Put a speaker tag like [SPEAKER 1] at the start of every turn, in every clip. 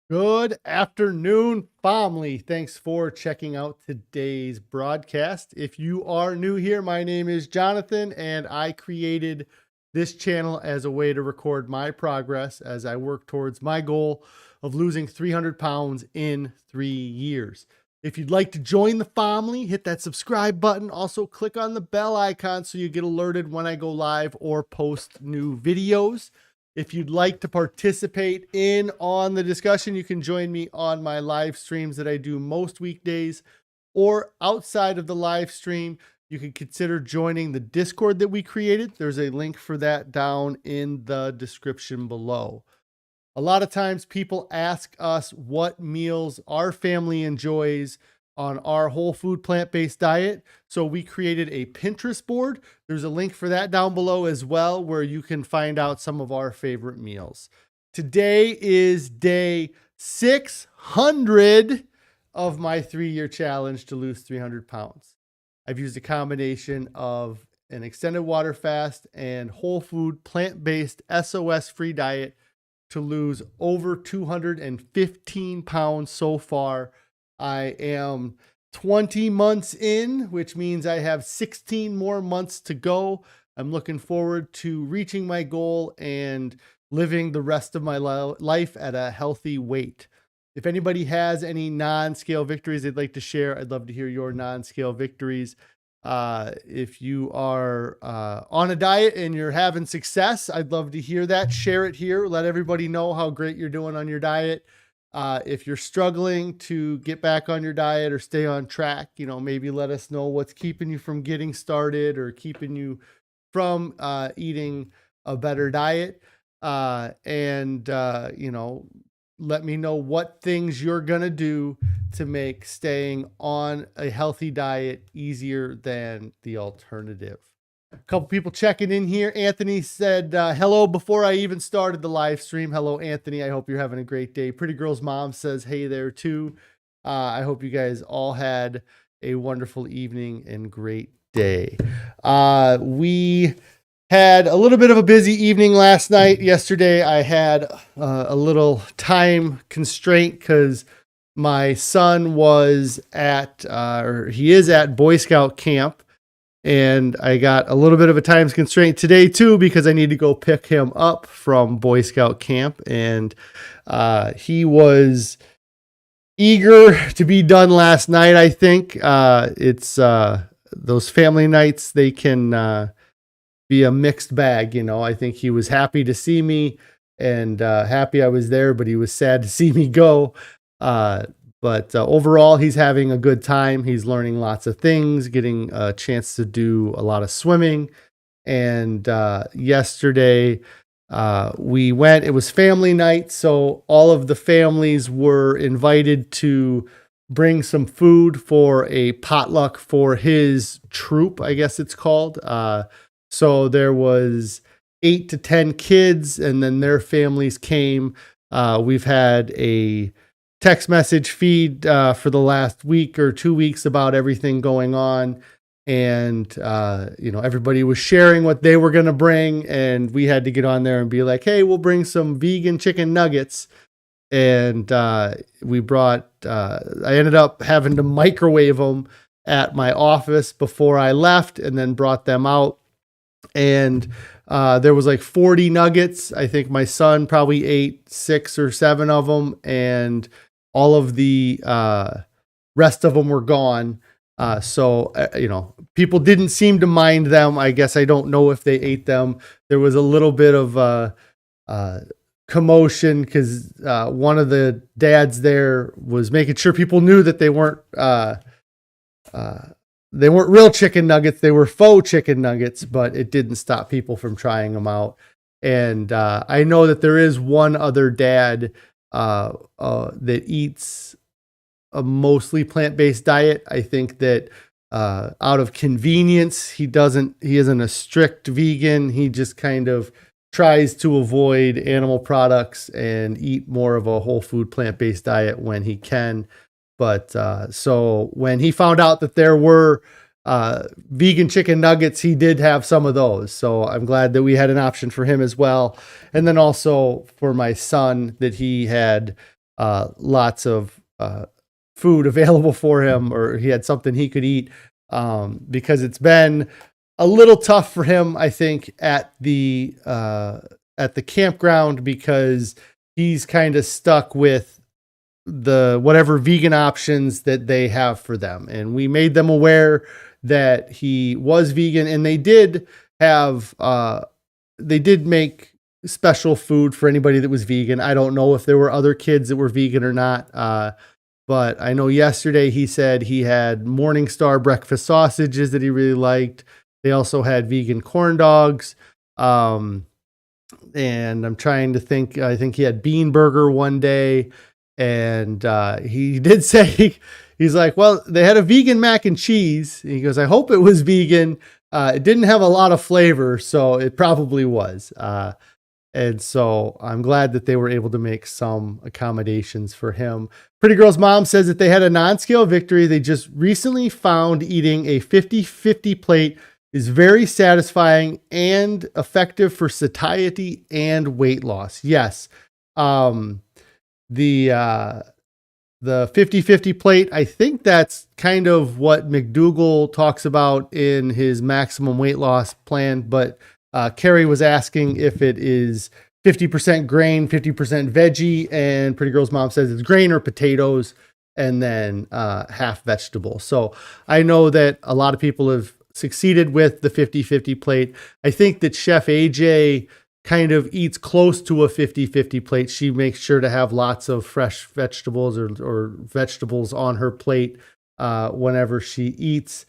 [SPEAKER 1] Good afternoon, family. Thanks for checking out today's broadcast. If you are new here, my name is Jonathan, and I created this channel as a way to record my progress as I work towards my goal of losing 300 pounds in 3 years. If you'd like to join the family, hit that subscribe button. Also, click on the bell icon so you get alerted when I go live or post new videos. If you'd like to participate in on the discussion, you can join me on my live streams that I do most weekdays, or outside of the live stream, you can consider joining the Discord that we created. There's a link for that down in the description below. A lot of times people ask us what meals our family enjoys on our whole food plant-based diet. So we created a Pinterest board. There's a link for that down below as well, where you can find out some of our favorite meals. Today is day 600 of my 3-year challenge to lose 300 pounds. I've used a combination of an extended water fast and whole food plant-based SOS free diet to lose over 215 pounds so far. I am 20 months in, which means I have 16 more months to go. I'm looking forward to reaching my goal and living the rest of my life at a healthy weight. If anybody has any non-scale victories they'd like to share, I'd love to hear your non-scale victories. If you are on a diet and you're having success, I'd love to hear that. Share it here. Let everybody know how great you're doing on your diet. If you're struggling to get back on your diet or stay on track, maybe let us know what's keeping you from getting started or keeping you from eating a better diet. Let me know what things you're going to do to make staying on a healthy diet easier than the alternative. A couple people checking in here. Anthony said, hello before I even started the live stream. Hello, Anthony. I hope you're having a great day. Pretty Girl's mom says, hey there too. I hope you guys all had a wonderful evening and great day. We had a little bit of a busy evening last night. Yesterday, I had a little time constraint because my son was he is at Boy Scout camp. And I got a little bit of a time constraint today too, because I need to go pick him up from Boy Scout camp. And he was eager to be done last night. I think it's those family nights, they can be a mixed bag. I think he was happy to see me and happy I was there, but he was sad to see me go. But overall, he's having a good time. He's learning lots of things, getting a chance to do a lot of swimming. And yesterday, we went. It was family night, so all of the families were invited to bring some food for a potluck for his troop, I guess it's called. So there was 8 to 10 kids, and then their families came. We've had a text message feed for the last week or 2 weeks about everything going on. And, everybody was sharing what they were going to bring. And we had to get on there and be like, hey, we'll bring some vegan chicken nuggets. And we brought, I ended up having to microwave them at my office before I left and then brought them out. And there was like 40 nuggets. I think my son probably ate 6 or 7 of them. And all of the rest of them were gone. So people didn't seem to mind them. I guess I don't know if they ate them. There was a little bit of commotion because one of the dads there was making sure people knew that they weren't real chicken nuggets. They were faux chicken nuggets, but it didn't stop people from trying them out. And I know that there is one other dad that eats a mostly plant-based diet. I think that out of convenience, he isn't a strict vegan. He just kind of tries to avoid animal products and eat more of a whole food plant-based diet when he can. But so when he found out that there were vegan chicken nuggets, he did have some of those. So I'm glad that we had an option for him as well. And then also for my son, that he had lots of food available for him, or he had something he could eat, because it's been a little tough for him, I think, at the campground, because he's kind of stuck with the whatever vegan options that they have for them. And we made them aware that he was vegan, and they did make special food for anybody that was vegan. I don't know if there were other kids that were vegan or not. But I know yesterday he said he had Morningstar breakfast sausages that he really liked. They also had vegan corn dogs. And I'm trying to think, I think he had bean burger one day. And he did say, he's like, well, they had a vegan mac and cheese. He goes, I hope it was vegan. It didn't have a lot of flavor, so it probably was. And so I'm glad that they were able to make some accommodations for him. Pretty Girl's mom says that they had a non-scale victory. They just recently found eating a 50-50 plate is very satisfying and effective for satiety and weight loss. Yes. The 50-50 plate, I think that's kind of what McDougall talks about in his maximum weight loss plan. But Carrie was asking if it is 50% grain, 50% veggie, and Pretty Girl's mom says it's grain or potatoes, and then half vegetable. So I know that a lot of people have succeeded with the 50-50 plate. I think that Chef AJ kind of eats close to a 50-50 plate. She makes sure to have lots of fresh vegetables or vegetables on her plate whenever she eats.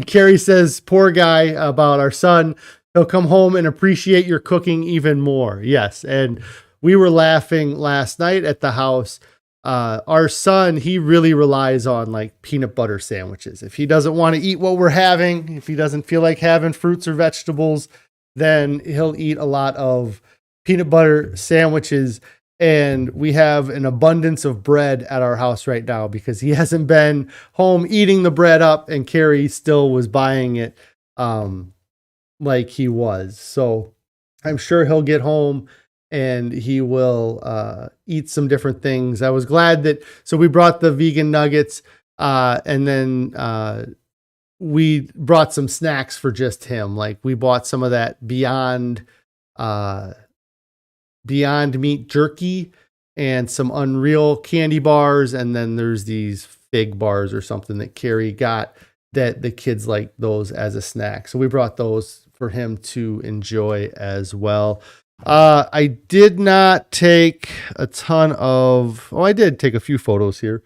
[SPEAKER 1] Carrie says, poor guy, about our son. He'll come home and appreciate your cooking even more. Yes. And we were laughing last night at the house. Our son, he really relies on like peanut butter sandwiches. If he doesn't want to eat what we're having, if he doesn't feel like having fruits or vegetables, then he'll eat a lot of peanut butter sandwiches. And we have an abundance of bread at our house right now because he hasn't been home eating the bread up, and Carrie still was buying it like he was. So I'm sure he'll get home and he will eat some different things. I was glad that, so we brought the vegan nuggets and then we brought some snacks for just him. Like we bought some of that Beyond Meat jerky and some Unreal candy bars. And then there's these fig bars or something that Carrie got that the kids like those as a snack. So we brought those for him to enjoy as well. I did not take a ton of, I did take a few photos here.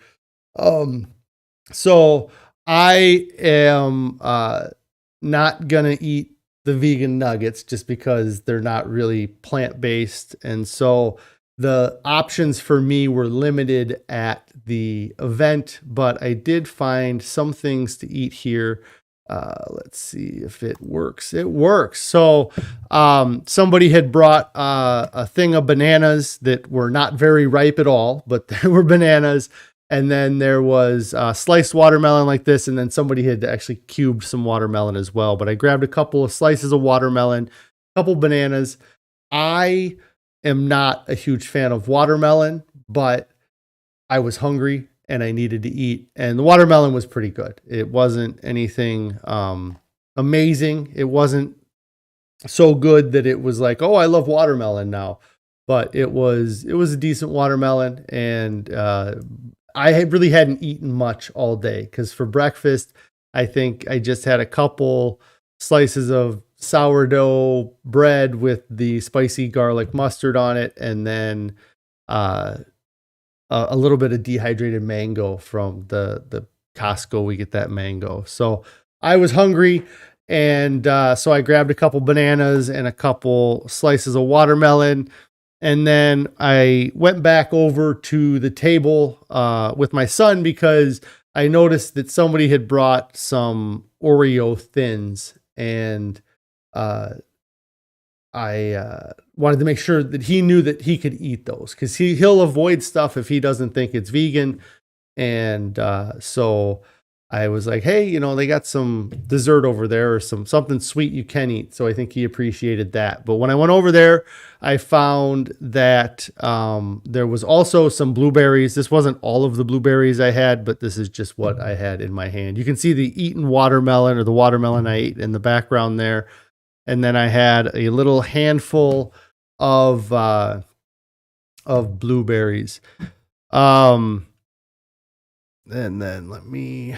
[SPEAKER 1] So I am not going to eat the vegan nuggets just because they're not really plant-based. And so the options for me were limited at the event, but I did find some things to eat here. Let's see if it works. It works. So somebody had brought a thing of bananas that were not very ripe at all, but they were bananas. And then there was sliced watermelon like this. And then somebody had actually cubed some watermelon as well. But I grabbed a couple of slices of watermelon, a couple bananas. I am not a huge fan of watermelon, but I was hungry and I needed to eat. And the watermelon was pretty good. It wasn't anything amazing. It wasn't so good that it was like, oh, I love watermelon now. But it was a decent watermelon. And I really hadn't eaten much all day because for breakfast, I think I just had a couple slices of sourdough bread with the spicy garlic mustard on it, and then a little bit of dehydrated mango from the Costco. We get that mango. So I was hungry, and so I grabbed a couple bananas and a couple slices of watermelon. And then I went back over to the table with my son because I noticed that somebody had brought some Oreo thins, and I wanted to make sure that he knew that he could eat those because he'll avoid stuff if he doesn't think it's vegan. And so I was like, hey, you know, they got some dessert over there or something sweet you can eat. So I think he appreciated that. But when I went over there, I found that there was also some blueberries. This wasn't all of the blueberries I had, but this is just what I had in my hand. You can see the eaten watermelon, or the watermelon I ate, in the background there. And then I had a little handful of blueberries. And then let me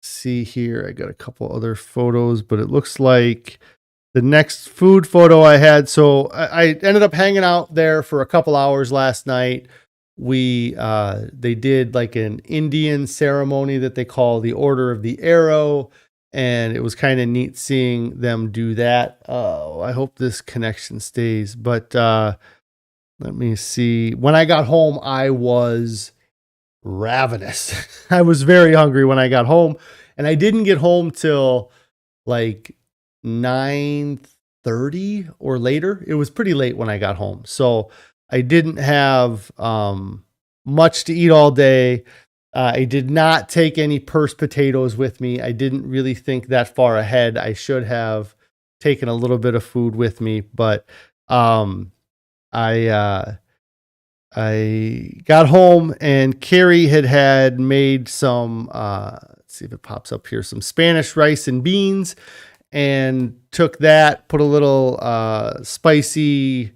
[SPEAKER 1] see here. I got a couple other photos, but it looks like the next food photo I had. So I ended up hanging out there for a couple hours last night. They did like an Indian ceremony that they call the Order of the Arrow. And it was kind of neat seeing them do that. Oh, I hope this connection stays. But let me see. When I got home, I was ravenous. I was very hungry when I got home, and I didn't get home till like 9:30 or later. It was pretty late when I got home. So I didn't have much to eat all day. I did not take any pursed potatoes with me. I didn't really think that far ahead. I should have taken a little bit of food with me, but I got home, and Carrie had made some, let's see if it pops up here, some Spanish rice and beans, and took that, put a little spicy,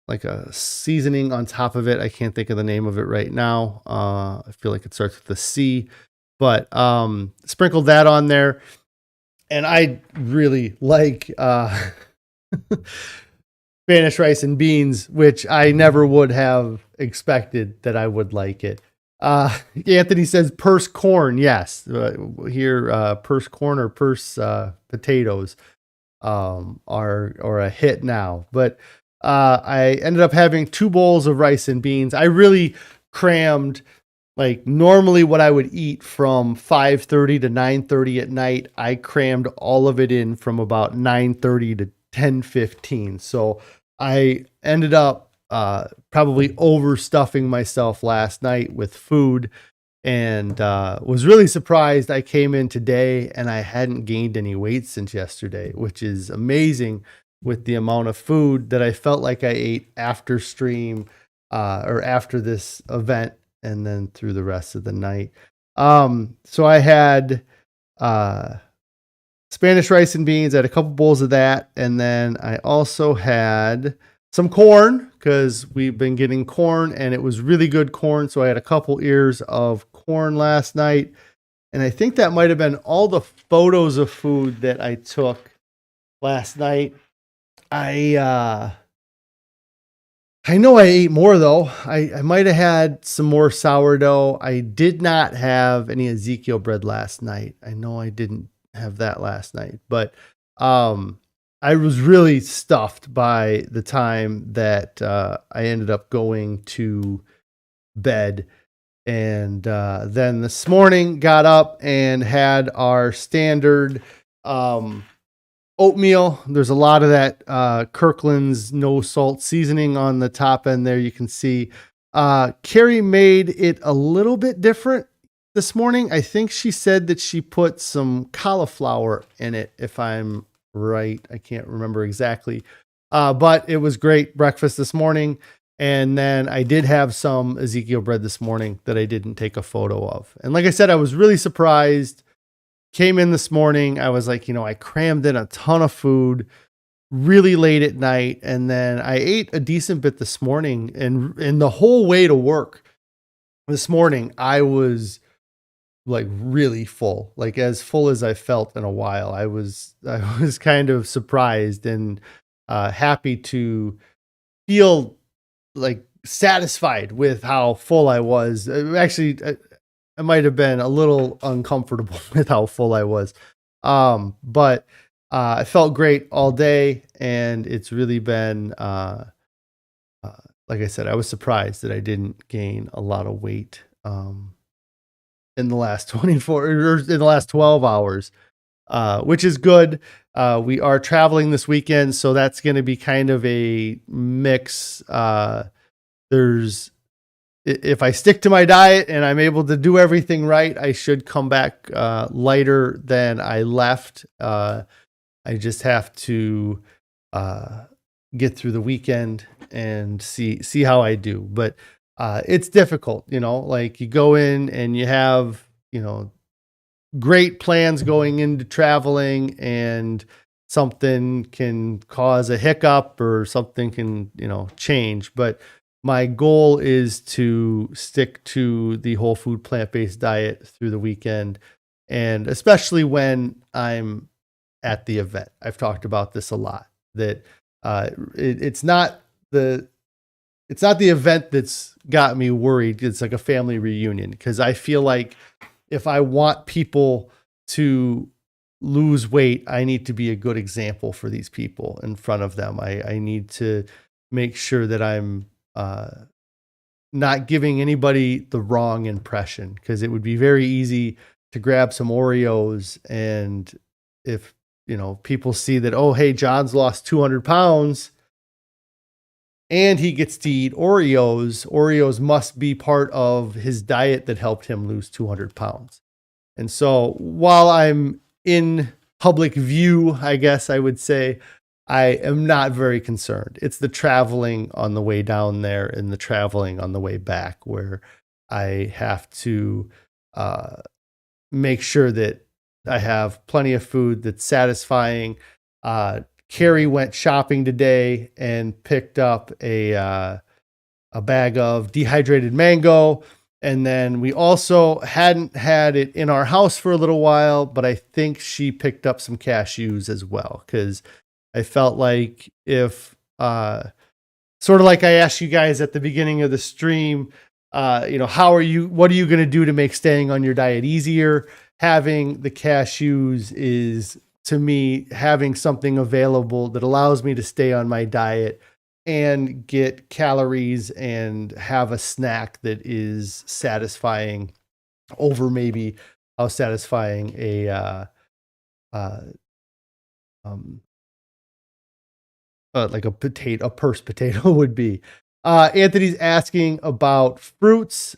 [SPEAKER 1] like a seasoning on top of it. I can't think of the name of it right now. I feel like it starts with a C, but sprinkled that on there. And I really like Spanish rice and beans, which I never would have expected that I would like it. Anthony says purse corn. Yes. Here, purse corn or purse potatoes are a hit now. But I ended up having 2 bowls of rice and beans. I really crammed, like normally what I would eat from 5:30 to 9:30 at night. I crammed all of it in from about 9:30 to 10:15. So I ended up probably overstuffing myself last night with food, and was really surprised. I came in today and I hadn't gained any weight since yesterday, which is amazing with the amount of food that I felt like I ate after stream or after this event, and then through the rest of the night. So I had Spanish rice and beans. I had a couple bowls of that. And then I also had some corn, because we've been getting corn, and it was really good corn. So I had a couple ears of corn last night. And I think that might have been all the photos of food that I took last night. I know I ate more though. I might have had some more sourdough. I did not have any Ezekiel bread last night. I know I didn't have that last night, but I was really stuffed by the time that I ended up going to bed. And then this morning got up and had our standard oatmeal. There's a lot of that Kirkland's no salt seasoning on the top end there. You can see Carrie made it a little bit different this morning. I think she said that she put some cauliflower in it, if I'm right. I can't remember exactly. But it was great breakfast this morning. And then I did have some Ezekiel bread this morning that I didn't take a photo of. And like I said, I was really surprised. Came in this morning. I was like, I crammed in a ton of food really late at night. And then I ate a decent bit this morning, and the whole way to work this morning, I was like really full, like as full as I felt in a while. I was kind of surprised and happy to feel like satisfied with how full I was. Actually, I might have been a little uncomfortable with how full I was. But I felt great all day, and it's really been, like I said, I was surprised that I didn't gain a lot of weight in the last 24 or in the last 12 hours, which is good. We are traveling this weekend, so that's going to be kind of a mix. if I stick to my diet and I'm able to do everything right, I should come back lighter than I left. I just have to get through the weekend and see how I do. But it's difficult, like you go in and you have, great plans going into traveling, and something can cause a hiccup or something can, change. But my goal is to stick to the whole food plant-based diet through the weekend. And especially when I'm at the event, I've talked about this a lot, that it's not the event that's got me worried. It's like a family reunion, because I feel like if I want people to lose weight, I need to be a good example for these people in front of them. I need to make sure that I'm not giving anybody the wrong impression, because it would be very easy to grab some Oreos, and if people see that, oh, hey, John's lost 200 pounds and he gets to eat Oreos must be part of his diet that helped him lose 200 pounds. And so while I'm in public view, I guess I would say, I am not very concerned. It's the traveling on the way down there and the traveling on the way back where I have to make sure that I have plenty of food that's satisfying. Carrie went shopping today and picked up a bag of dehydrated mango. And then we also hadn't had it in our house for a little while, but I think she picked up some cashews as well, because I felt like if, sort of like I asked you guys at the beginning of the stream, what are you going to do to make staying on your diet easier? Having the cashews is, to me, having something available that allows me to stay on my diet and get calories and have a snack that is satisfying over maybe how satisfying like a purse potato would be. Anthony's asking about fruits.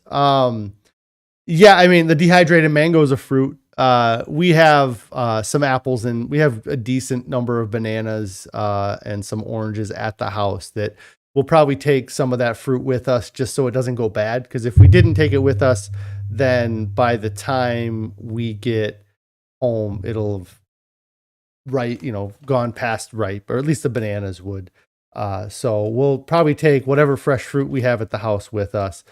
[SPEAKER 1] Yeah, I mean, the dehydrated mango is a fruit. We have some apples, and we have a decent number of bananas and some oranges at the house that we'll probably take some of that fruit with us just so it doesn't go bad. Because if we didn't take it with us, then by the time we get home, it'll have gone past ripe, or at least the bananas would. So we'll probably take whatever fresh fruit we have at the house with us.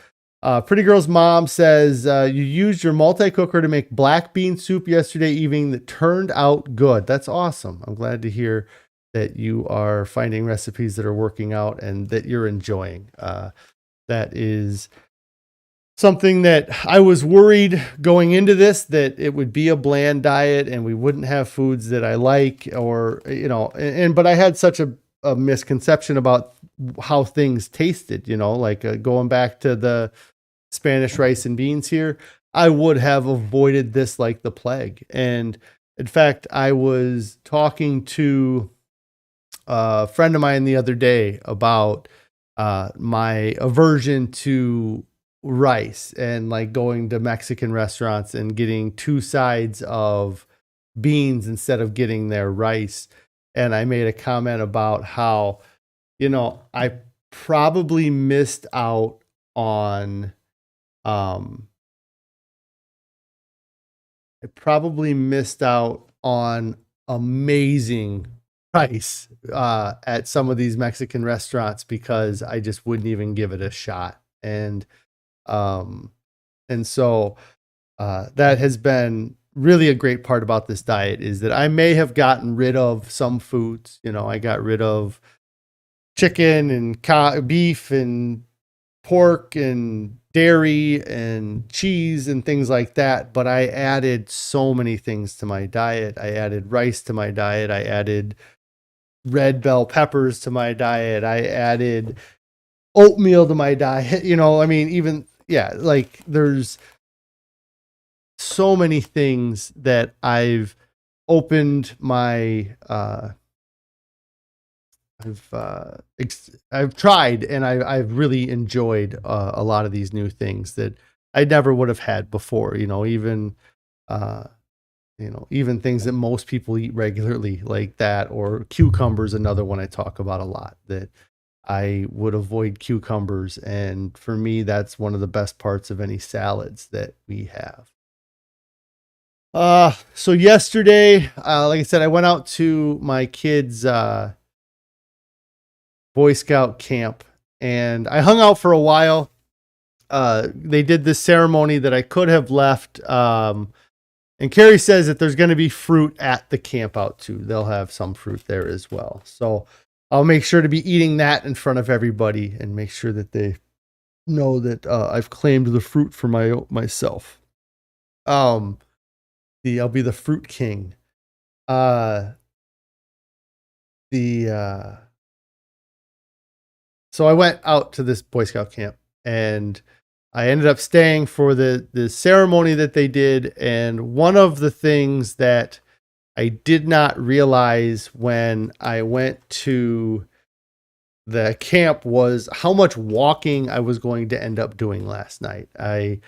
[SPEAKER 1] Pretty Girl's mom says, you used your multi-cooker to make black bean soup yesterday evening that turned out good. That's awesome. I'm glad to hear that you are finding recipes that are working out and that you're enjoying. That is something that I was worried going into this, that it would be a bland diet and we wouldn't have foods that I like, or, but I had such a misconception about how things tasted, like going back to the Spanish rice and beans here, I would have avoided this like the plague. And in fact, I was talking to a friend of mine the other day about my aversion to rice and like going to Mexican restaurants and getting two sides of beans instead of getting their rice. And I made a comment about how, I probably missed out on amazing rice at some of these Mexican restaurants because I just wouldn't even give it a shot. And so that has been really a great part about this diet, is that I may have gotten rid of some foods. I got rid of chicken and beef and pork and dairy and cheese and things like that. But I added so many things to my diet. I added rice to my diet. I added red bell peppers to my diet. I added oatmeal to my diet. There's so many things that I've opened my I've tried, and I've really enjoyed a lot of these new things that I never would have had before. Uh, even things that most people eat regularly, like that, or cucumbers. Another one I talk about a lot, that I would avoid cucumbers, and for me, that's one of the best parts of any salads that we have. So yesterday, like I said, I went out to my kids' Boy Scout camp, and I hung out for a while. They did this ceremony that I could have left. And Carrie says that there's going to be fruit at the camp out too. They'll have some fruit there as well. So I'll make sure to be eating that in front of everybody and make sure that they know that I've claimed the fruit for myself. I'll be the fruit king. So I went out to this Boy Scout camp, and I ended up staying for the ceremony that they did. And one of the things that I did not realize when I went to the camp was how much walking I was going to end up doing last night. I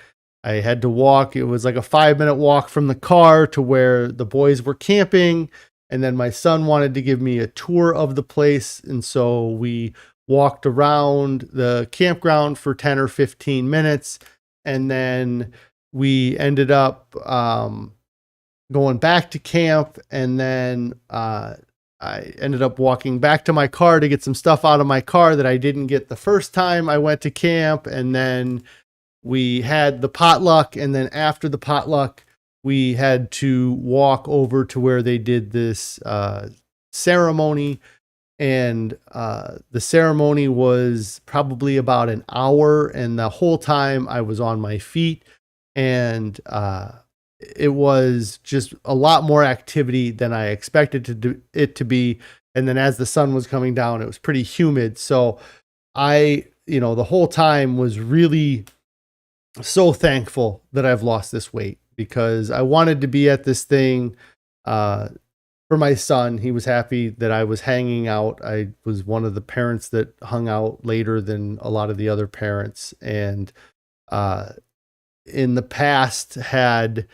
[SPEAKER 1] had to walk. It was like a 5-minute walk from the car to where the boys were camping. And then my son wanted to give me a tour of the place. And so we walked around the campground for 10 or 15 minutes. And then we ended up going back to camp. And then I ended up walking back to my car to get some stuff out of my car that I didn't get the first time I went to camp. And then we had the potluck. And then after the potluck, we had to walk over to where they did this ceremony. And the ceremony was probably about an hour. And the whole time I was on my feet. And it was just a lot more activity than I expected it to be. And then as the sun was coming down, it was pretty humid. So the whole time was really so thankful that I've lost this weight, because I wanted to be at this thing for my son. He was happy that I was hanging out. I was one of the parents that hung out later than a lot of the other parents. And in the past had,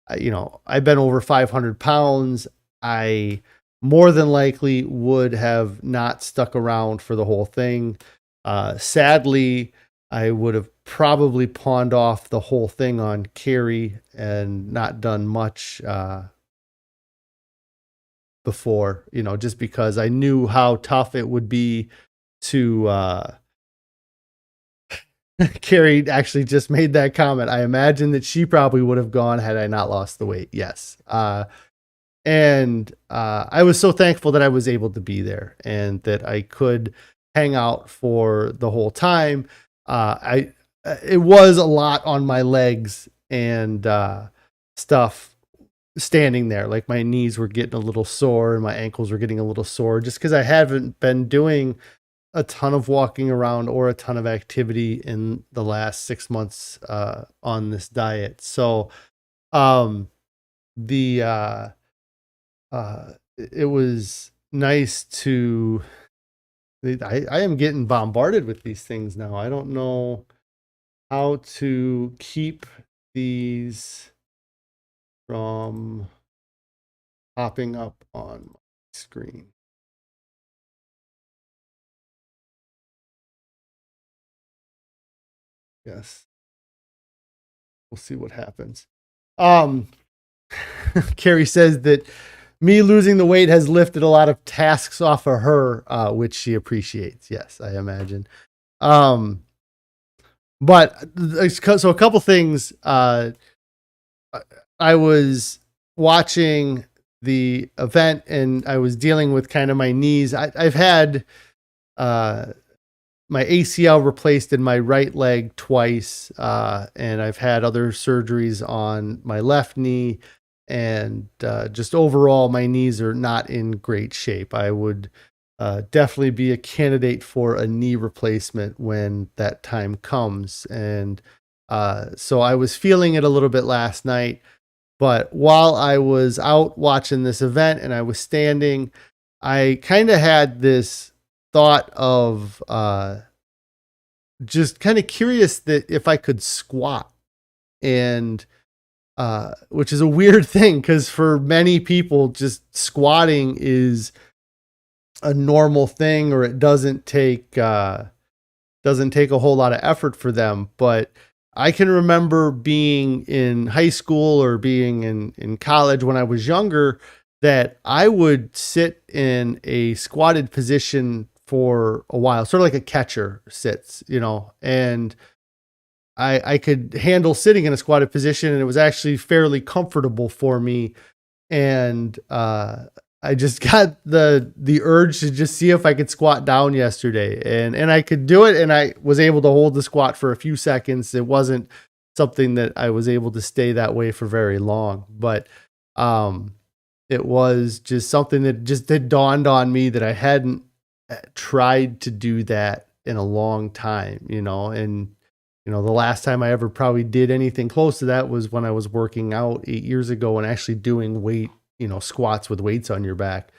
[SPEAKER 1] I've been over 500 pounds. I more than likely would have not stuck around for the whole thing. Sadly, I would have probably pawned off the whole thing on Carrie and not done much before, just because I knew how tough it would be to Carrie actually just made that comment. I imagine that she probably would have gone had I not lost the weight. Yes. And I was so thankful that I was able to be there and that I could hang out for the whole time. It was a lot on my legs and stuff standing there. Like my knees were getting a little sore and my ankles were getting a little sore just because I haven't been doing a ton of walking around or a ton of activity in the last 6 months on this diet. So it was nice to, I am getting bombarded with these things now. I don't know how to keep these from popping up on my screen. Yes. We'll see what happens. Carrie says that me losing the weight has lifted a lot of tasks off of her, which she appreciates. Yes, I imagine. But so a couple things. I was watching the event and I was dealing with kind of my knees. I've had my ACL replaced in my right leg twice, and I've had other surgeries on my left knee. And just overall, my knees are not in great shape. I would definitely be a candidate for a knee replacement when that time comes. And so I was feeling it a little bit last night. But while I was out watching this event and I was standing, I kind of had this thought of just kind of curious that if I could squat, and which is a weird thing because for many people, just squatting is a normal thing, or it doesn't take a whole lot of effort for them. But I can remember being in high school or being in college when I was younger, that I would sit in a squatted position for a while, sort of like a catcher sits, and I could handle sitting in a squatted position, and it was actually fairly comfortable for me. And I just got the urge to just see if I could squat down yesterday, and I could do it, and I was able to hold the squat for a few seconds. It wasn't something that I was able to stay that way for very long, but it was just something that just had dawned on me that I hadn't tried to do that in a long time, and the last time I ever probably did anything close to that was when I was working out 8 years ago and actually doing weight, squats with weights on your back.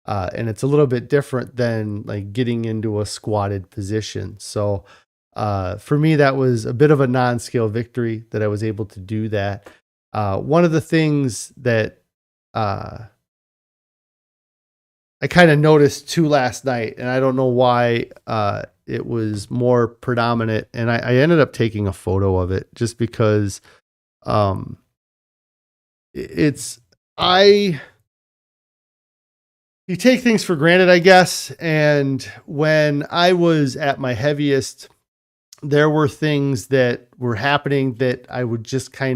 [SPEAKER 1] And it's a little bit different than like getting into a squatted position. So for me, that was a bit of a non-scale victory that I was able to do that. One of the things that I kind of noticed too last night, and I don't know why it was more predominant, and I ended up taking a photo of it just because you take things for granted, I guess. And when I was at my heaviest, there were things that were happening that I would just I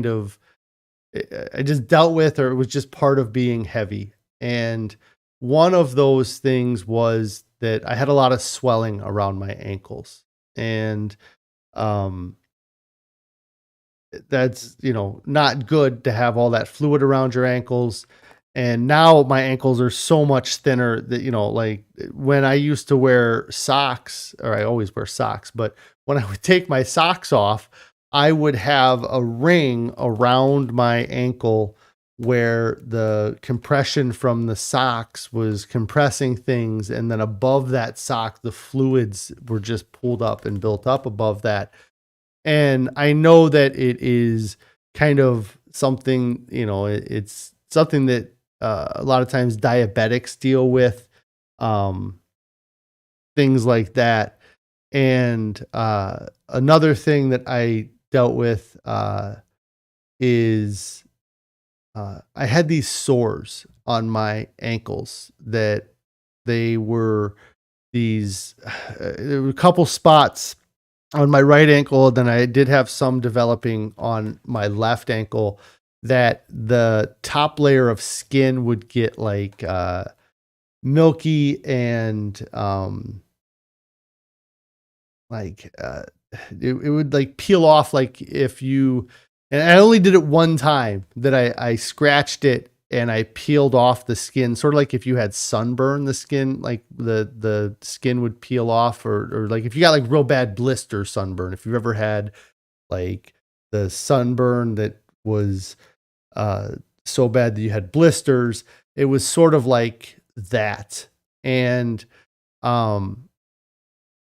[SPEAKER 1] just dealt with, or it was just part of being heavy. And one of those things was that I had a lot of swelling around my ankles, and that's, not good to have all that fluid around your ankles. And now my ankles are so much thinner that, like when I used to wear socks, or I always wear socks, but when I would take my socks off, I would have a ring around my ankle where the compression from the socks was compressing things. And then above that sock, the fluids were just pulled up and built up above that. And I know that it is kind of something, it's something that a lot of times diabetics deal with, things like that. And another thing that I dealt with is I had these sores on my ankles that there were a couple spots on my right ankle. Then I did have some developing on my left ankle that the top layer of skin would get like milky and it would like peel off, like if you, and I only did it one time that I scratched it and I peeled off the skin, sort of like if you had sunburn, the skin, like the skin would peel off, or like if you got like real bad blister sunburn, if you've ever had like the sunburn that was so bad that you had blisters, it was sort of like that. And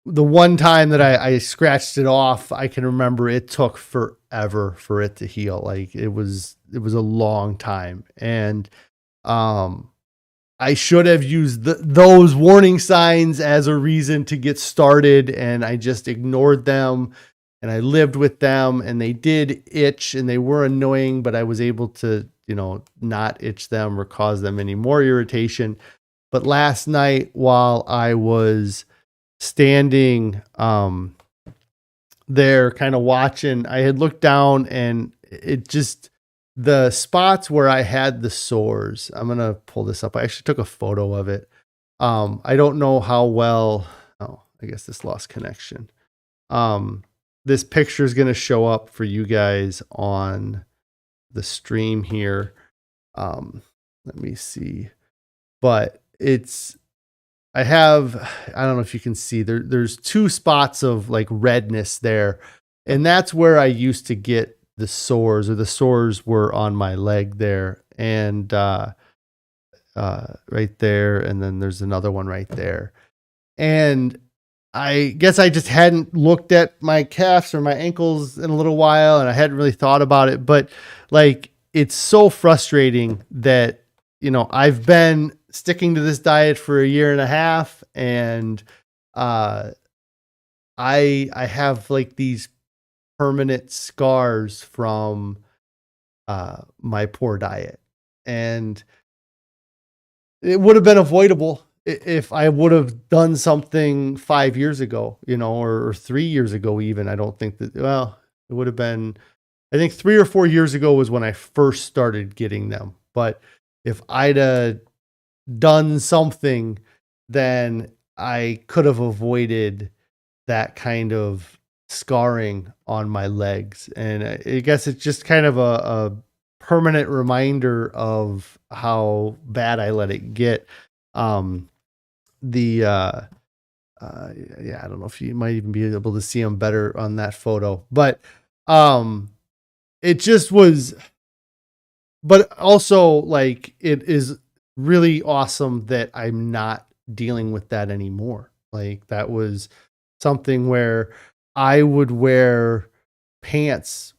[SPEAKER 1] the one time that I scratched it off, I can remember it took forever for it to heal. Like it was a long time. And I should have used those warning signs as a reason to get started, and I just ignored them, and I lived with them, and they did itch and they were annoying, but I was able to, not itch them or cause them any more irritation. But last night, while I was standing there kind of watching, I had looked down, and it just, the spots where I had the sores, I'm going to pull this up. I actually took a photo of it. I don't know how well, I guess this lost connection. This picture is going to show up for you guys on the stream here. Let me see, but I don't know if you can see there's two spots of like redness there. And that's where I used to get the sores, or the sores were on my leg there. And, right there. And then there's another one right there. And I guess I just hadn't looked at my calves or my ankles in a little while, and I hadn't really thought about it. But like, it's so frustrating that, I've been sticking to this diet for a year and a half, and I have like these permanent scars from my poor diet, and it would have been avoidable if I would have done something 5 years ago, or 3 years ago even. I don't think that, well, it would have been, I think 3 or 4 years ago was when I first started getting them. But if I'd done something, then I could have avoided that kind of scarring on my legs. And I guess it's just kind of a permanent reminder of how bad I let it get. Yeah, I don't know if you might even be able to see them better on that photo, but it just was, but also like, it is really awesome that I'm not dealing with that anymore. Like, that was something where I would wear pants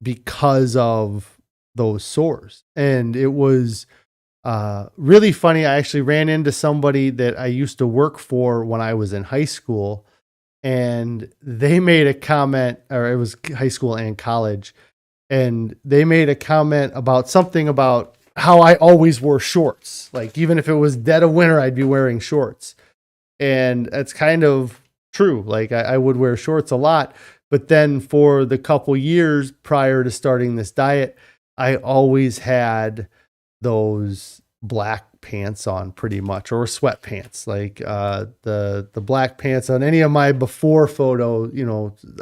[SPEAKER 1] because of those sores. And it was really funny. I actually ran into somebody that I used to work for when I was in high school, and they made a comment, or it was high school and college, and they made a comment about something about how I always wore shorts. Like, even if it was dead of winter, I'd be wearing shorts. And that's kind of true. Like, I would wear shorts a lot, but then for the couple years prior to starting this diet, I always had those black pants on, pretty much, or sweatpants. Like, the black pants on any of my before photo,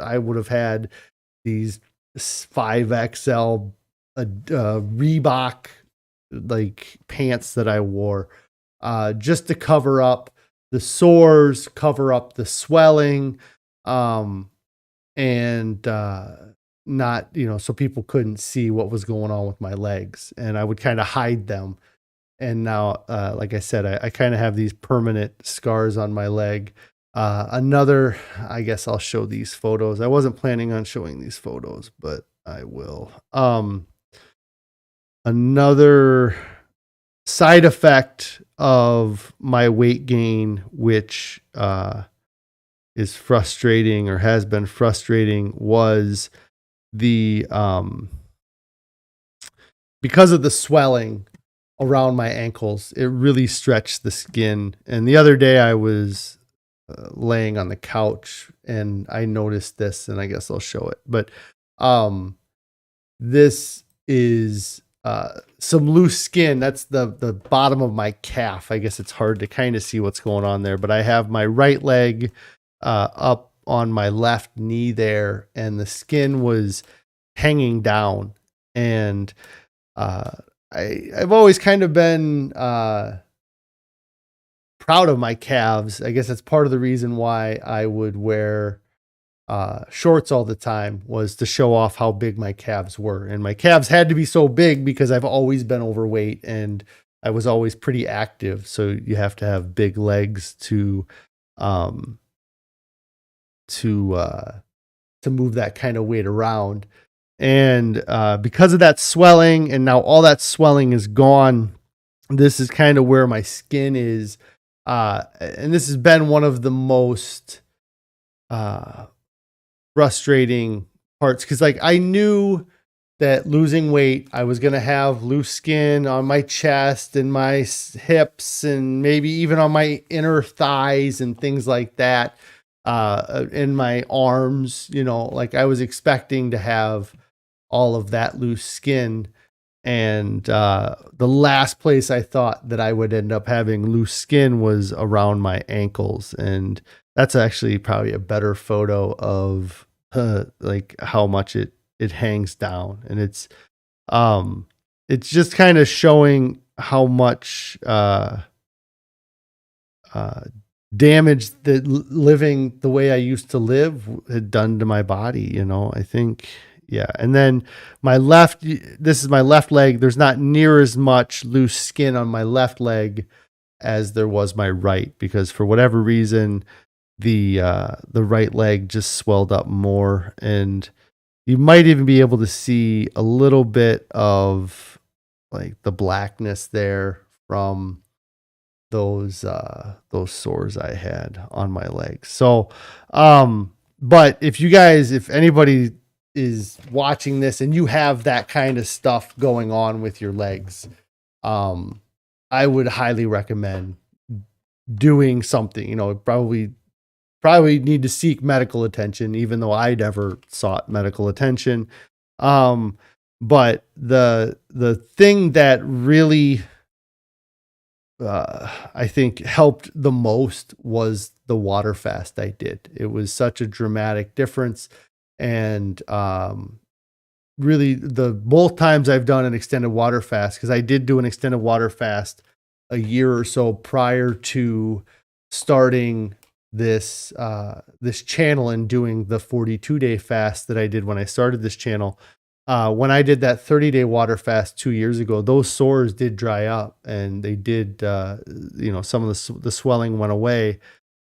[SPEAKER 1] I would have had these 5XL Reebok like pants that I wore, just to cover up the sores, cover up the swelling, and not, so people couldn't see what was going on with my legs, and I would kind of hide them. And now, like I said, I kind of have these permanent scars on my leg. I guess I'll show these photos. I wasn't planning on showing these photos, but I will. Another side effect of my weight gain, which is frustrating, or has been frustrating, was the because of the swelling around my ankles, it really stretched the skin. And the other day I was laying on the couch and I noticed this, and I guess I'll show it. But this is some loose skin. That's the bottom of my calf. I guess it's hard to kind of see what's going on there, but I have my right leg up on my left knee there, and the skin was hanging down. And I've always kind of been proud of my calves. I guess that's part of the reason why I would wear shorts all the time, was to show off how big my calves were. And my calves had to be so big because I've always been overweight and I was always pretty active. So you have to have big legs to move that kind of weight around. And because of that swelling, and now all that swelling is gone, this is kind of where my skin is. And this has been one of the most frustrating parts, because like, I knew that losing weight, I was going to have loose skin on my chest and my hips, and maybe even on my inner thighs and things like that, in my arms. Like, I was expecting to have all of that loose skin. And the last place I thought that I would end up having loose skin was around my ankles. And that's actually probably a better photo of like how much it hangs down. And it's just kind of showing how much damage that living the way I used to live had done to my body. I think. Yeah. And then this is my left leg. There's not near as much loose skin on my left leg as there was my right, because for whatever reason, the right leg just swelled up more, and you might even be able to see a little bit of like the blackness there from those sores I had on my legs. So, but if anybody is watching this and you have that kind of stuff going on with your legs, I would highly recommend doing something. Probably need to seek medical attention, even though I never sought medical attention. But the thing that really I think helped the most was the water fast I did. It was such a dramatic difference. And really, the both times I've done an extended water fast, because I did do an extended water fast a year or so prior to starting this channel and doing the 42-day fast that I did when I started this channel. When I did that 30-day water fast 2 years ago, those sores did dry up, and they did, some of the swelling went away.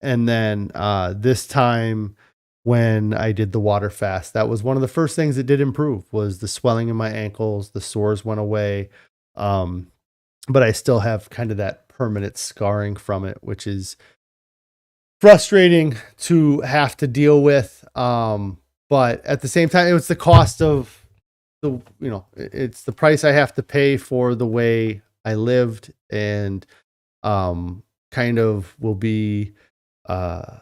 [SPEAKER 1] And then this time when I did the water fast, that was one of the first things that did improve, was the swelling in my ankles. The sores went away. But I still have kind of that permanent scarring from it, which is frustrating to have to deal with. But at the same time, it was the cost of it's the price I have to pay for the way I lived, and kind of will be a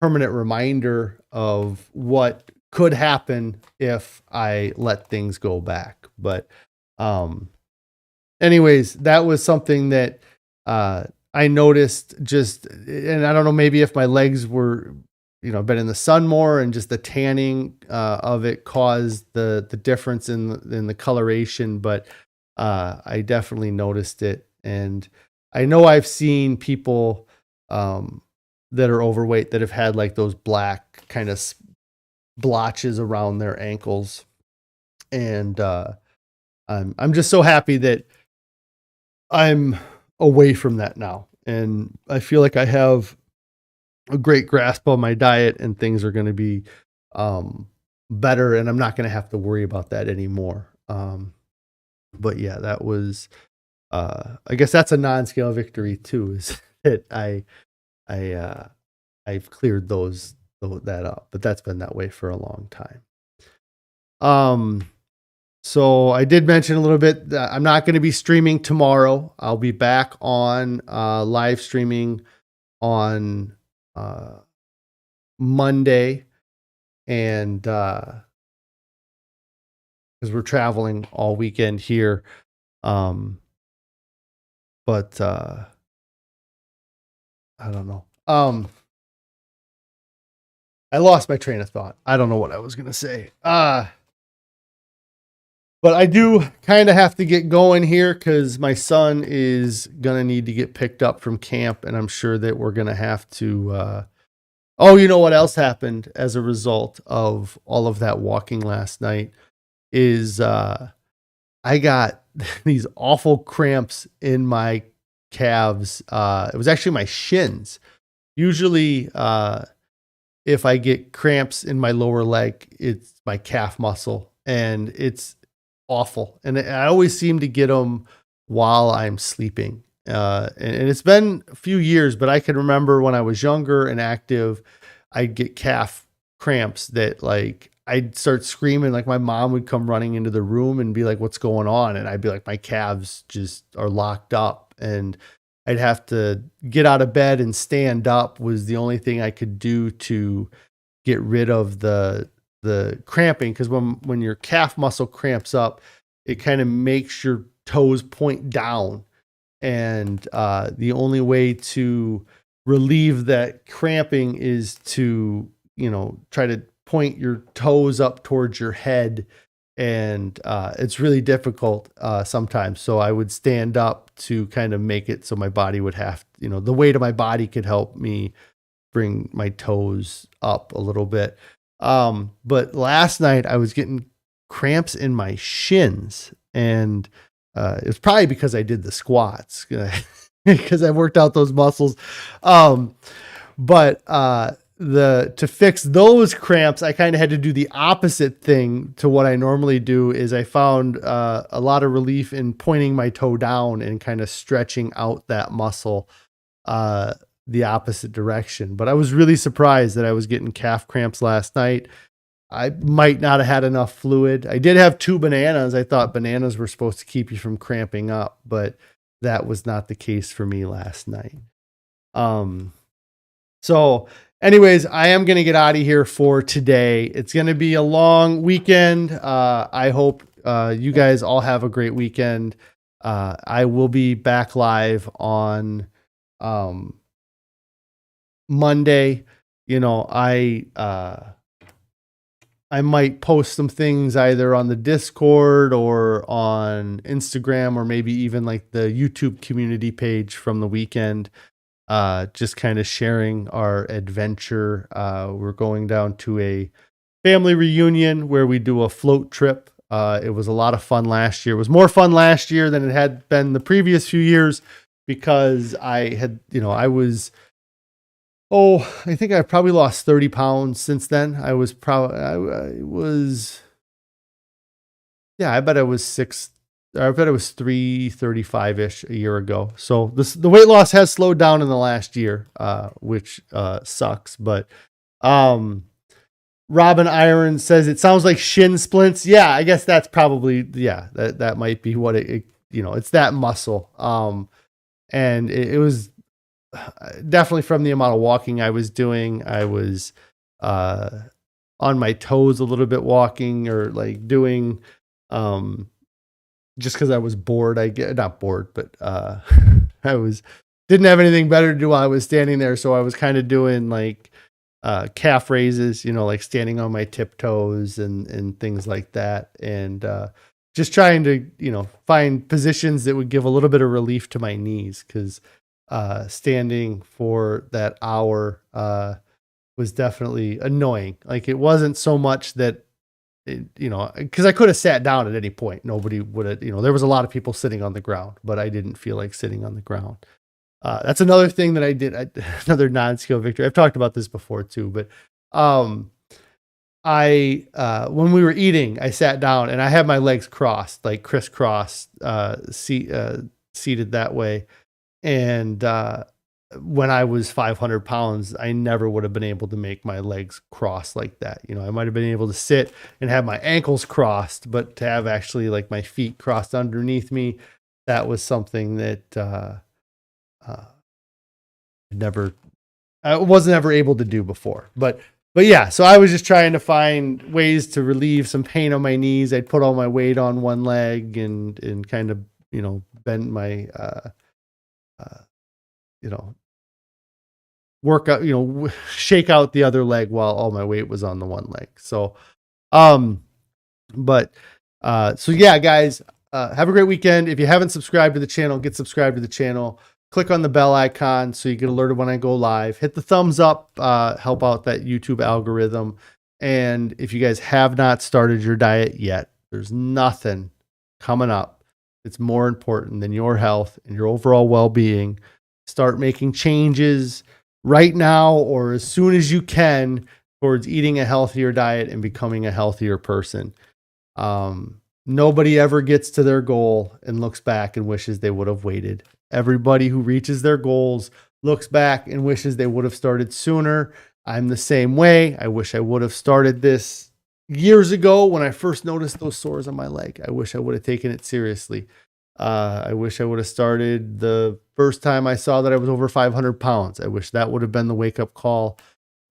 [SPEAKER 1] permanent reminder of what could happen if I let things go back. But anyways, that was something that I noticed and I don't know, maybe if my legs were, been in the sun more, and just the tanning of it caused the difference in the coloration. But I definitely noticed it. And I know I've seen people that are overweight that have had like those black kind of blotches around their ankles. And I'm just so happy that I'm away from that now. And I feel like I have a great grasp on my diet, and things are going to be better, and I'm not going to have to worry about that anymore. But yeah, that was, I guess that's a non-scale victory too, is that I've cleared that up, but that's been that way for a long time. So I did mention a little bit that I'm not going to be streaming tomorrow. I'll be back on live streaming on Monday, and because we're traveling all weekend here. But I don't know. I lost my train of thought. I don't know what I was going to say. But I do kind of have to get going here, because my son is going to need to get picked up from camp, and I'm sure that we're going to have to... you know what else happened as a result of all of that walking last night is I got these awful cramps in my calves. It was actually my shins. Usually, if I get cramps in my lower leg, it's my calf muscle, and it's awful. And I always seem to get them while I'm sleeping. And it's been a few years, but I can remember when I was younger and active, I'd get calf cramps that like I'd start screaming. Like my mom would come running into the room and be like, "What's going on?" And I'd be like, "My calves just are locked up." And I'd have to get out of bed and stand up was the only thing I could do to get rid of the cramping. Because when your calf muscle cramps up, it kind of makes your toes point down. And the only way to relieve that cramping is to, try to point your toes up towards your head. And it's really difficult sometimes. So I would stand up to kind of make it so my body would have, the weight of my body could help me bring my toes up a little bit. But last night I was getting cramps in my shins, and it's probably because I did the squats. because I worked out those muscles. But to fix those cramps, I kind of had to do the opposite thing to what I normally do. Is I found a lot of relief in pointing my toe down and kind of stretching out that muscle the opposite direction. But I was really surprised that I was getting calf cramps last night. I might not have had enough fluid. I did have 2 bananas. I thought bananas were supposed to keep you from cramping up, but that was not the case for me last night. So anyways, I am going to get out of here for today. It's going to be a long weekend. I hope you guys all have a great weekend. I will be back live on Monday. You know, I might post some things either on the Discord or on Instagram, or maybe even like the YouTube community page from the weekend. Just kind of sharing our adventure. We're going down to a family reunion where we do a float trip. It was a lot of fun last year. It was more fun last year than it had been the previous few years because I think I probably lost 30 pounds since then. I bet I was 335-ish a year ago. So the weight loss has slowed down in the last year, which sucks. But Robin Iron says it sounds like shin splints. Yeah, I guess that's probably, that might be what it's that muscle. And it was definitely from the amount of walking I was doing. I was on my toes a little bit walking, or like doing just because I was bored. Not bored, but didn't have anything better to do while I was standing there. So I was kind of doing like calf raises, like standing on my tiptoes and things like that. And just trying to, find positions that would give a little bit of relief to my knees. Cause standing for that hour was definitely annoying. Like it wasn't so much that, because I could have sat down at any point. Nobody would have, there was a lot of people sitting on the ground, but I didn't feel like sitting on the ground. That's another thing that I did, another non-skill victory. I've talked about this before too, but when we were eating, I sat down and I had my legs crossed, like crisscrossed, seated that way. And when I was 500 pounds, I never would have been able to make my legs cross like that. I might have been able to sit and have my ankles crossed, but to have actually like my feet crossed underneath me, that was something that I wasn't ever able to do before. But yeah, so I was just trying to find ways to relieve some pain on my knees. I'd put all my weight on one leg and kind of, bend my, work out, shake out the other leg while all my weight was on the one leg. So, so yeah, guys, have a great weekend. If you haven't subscribed to the channel, get subscribed to the channel, click on the bell icon so you get alerted when I go live, hit the thumbs up, help out that YouTube algorithm. And if you guys have not started your diet yet, there's nothing coming up. It's more important than your health and your overall well-being. Start making changes right now or as soon as you can towards eating a healthier diet and becoming a healthier person. Nobody ever gets to their goal and looks back and wishes they would have waited. Everybody who reaches their goals looks back and wishes they would have started sooner. I'm the same way. I wish I would have started this years ago when I first noticed those sores on my leg. I wish I would have taken it seriously. I wish I would have started the first time I saw that I was over 500 pounds. I wish that would have been the wake-up call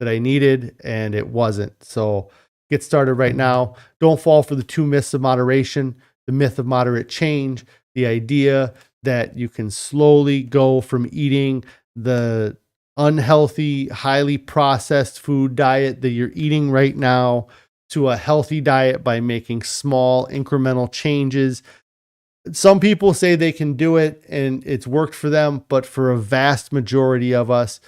[SPEAKER 1] that I needed, and it wasn't. So get started right now. Don't fall for the 2 myths of moderation, the myth of moderate change, the idea that you can slowly go from eating the unhealthy, highly processed food diet that you're eating right now to a healthy diet by making small incremental changes. Some people say they can do it and it's worked for them, but for a vast majority of us,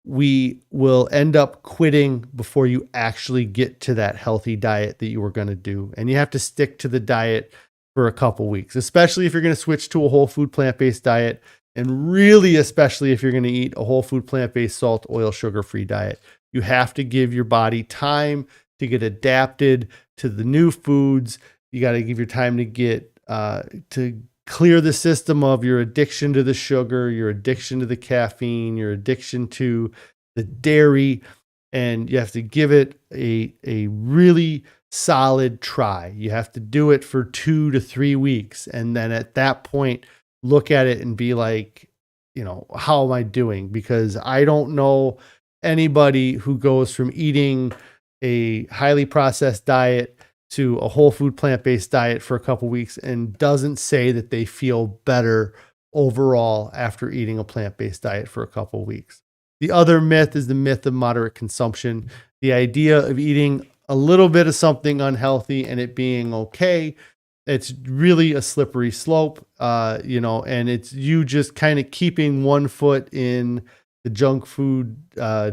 [SPEAKER 1] we will end up quitting before you actually get to that healthy diet that you were going to do. And you have to stick to the diet for a couple weeks, especially if you're going to switch to a whole food plant-based diet. And really, especially if you're going to eat a whole food, plant-based, salt, oil, sugar-free diet, you have to give your body time to get adapted to the new foods. You got to give your time to get to clear the system of your addiction to the sugar, your addiction to the caffeine, your addiction to the dairy, and you have to give it a really solid try. You have to do it for 2 to 3 weeks, and then at that point, look at it and be like, how am I doing? Because I don't know anybody who goes from eating a highly processed diet to a whole food plant-based diet for a couple weeks and doesn't say that they feel better overall after eating a plant-based diet for a couple weeks. The other myth is the myth of moderate consumption. The idea of eating a little bit of something unhealthy and it being okay. It's really a slippery slope, and it's you just kind of keeping one foot in the junk food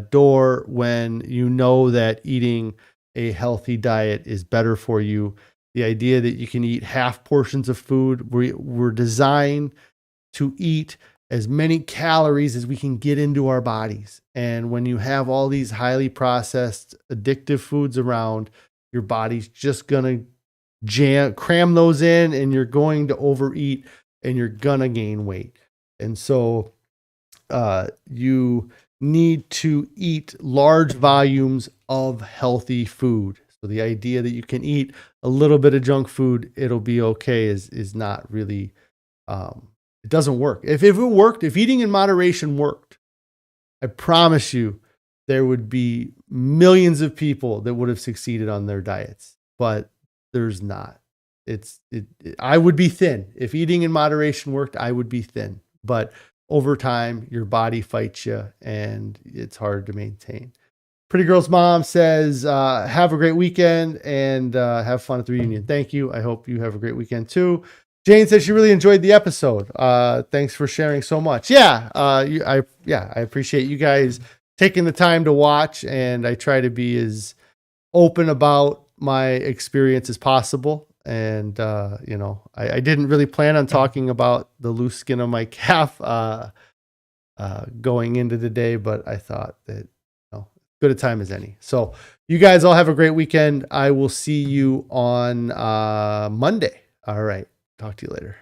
[SPEAKER 1] door when you know that eating a healthy diet is better for you. The idea that you can eat half portions of food. We're designed to eat as many calories as we can get into our bodies. And when you have all these highly processed addictive foods around, your body's just going to cram those in, and you're going to overeat and you're going to gain weight. And so you need to eat large volumes of healthy food. So the idea that you can eat a little bit of junk food, it'll be okay is not really, it doesn't work. If it worked, if eating in moderation worked, I promise you there would be millions of people that would have succeeded on their diets, but there's not. I would be thin. If eating in moderation worked, I would be thin, but over time, your body fights you and it's hard to maintain. Pretty Girl's mom says, have a great weekend and have fun at the reunion. Thank you. I hope you have a great weekend too. Jane says she really enjoyed the episode. Thanks for sharing so much. I appreciate you guys taking the time to watch, and I try to be as open about my experience as possible. And, I didn't really plan on talking about the loose skin on my calf going into the day, but I thought that, good a time as any. So you guys all have a great weekend. I will see you on Monday. All right. Talk to you later.